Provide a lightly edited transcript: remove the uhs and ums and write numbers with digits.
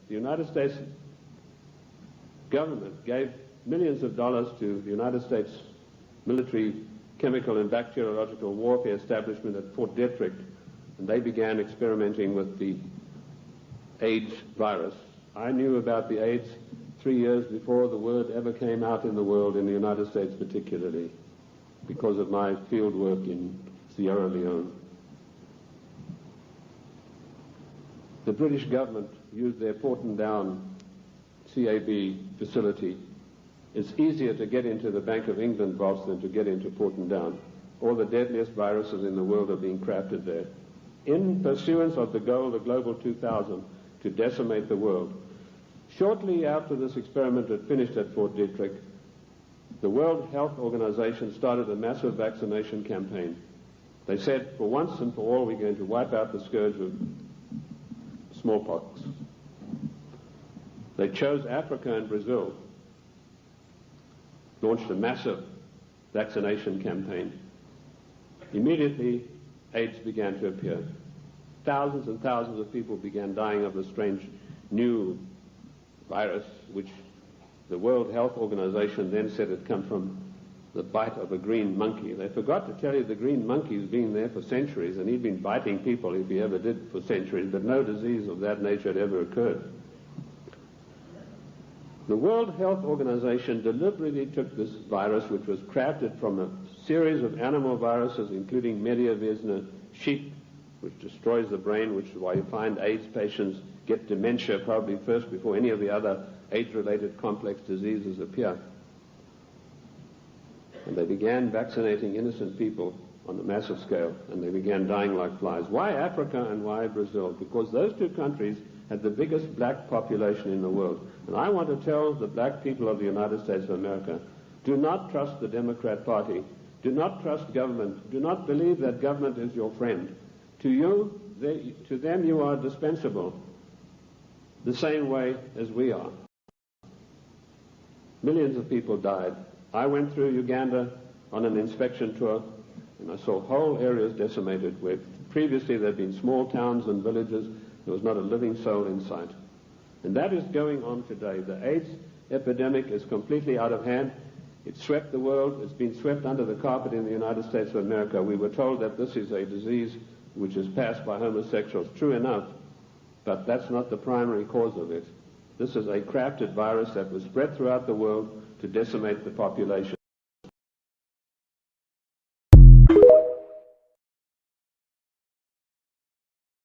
the United States government gave millions of dollars to the United States military chemical and bacteriological warfare establishment at Fort Detrick, and they began experimenting with the AIDS virus. I knew about the AIDS 3 years before the word ever came out in the world, in the United States particularly, because of my field work in Sierra Leone. The British government used their Portondown CAB facility. It's easier to get into the Bank of England vaults than to get into Portondown. All the deadliest viruses in the world are being crafted there, in pursuance of the goal, the Global 2000, to decimate the world. Shortly after this experiment had finished at Fort Detrick, the World Health Organization started a massive vaccination campaign. They said, for once and for all, we're going to wipe out the scourge of smallpox. They chose Africa and Brazil, launched a massive vaccination campaign. Immediately, AIDS began to appear. Thousands and thousands of people began dying of the strange new virus, which the World Health Organization then said had come from the bite of a green monkey. They forgot to tell you the green monkey's been there for centuries, and he'd been biting people, if he ever did, for centuries, but no disease of that nature had ever occurred. The World Health Organization deliberately took this virus, which was crafted from a series of animal viruses, including Mediavisna sheep, which destroys the brain, which is why you find AIDS patients get dementia probably first before any of the other AIDS-related complex diseases appear. And they began vaccinating innocent people on a massive scale, and they began dying like flies. Why Africa and why Brazil? Because those two countries had the biggest black population in the world. And I want to tell the black people of the United States of America, do not trust the Democrat Party. Do not trust government. Do not believe that government is your friend. To them you are dispensable, the same way as we are. Millions of people died. I went through Uganda on an inspection tour, and I saw whole areas decimated where previously there had been small towns and villages. There was not a living soul in sight. And that is going on today. The AIDS epidemic is completely out of hand. It swept the world. It's been swept under the carpet in the United States of America. We were told that this is a disease which is passed by homosexuals. True enough, but that's not the primary cause of it. This is a crafted virus that was spread throughout the world to decimate the population.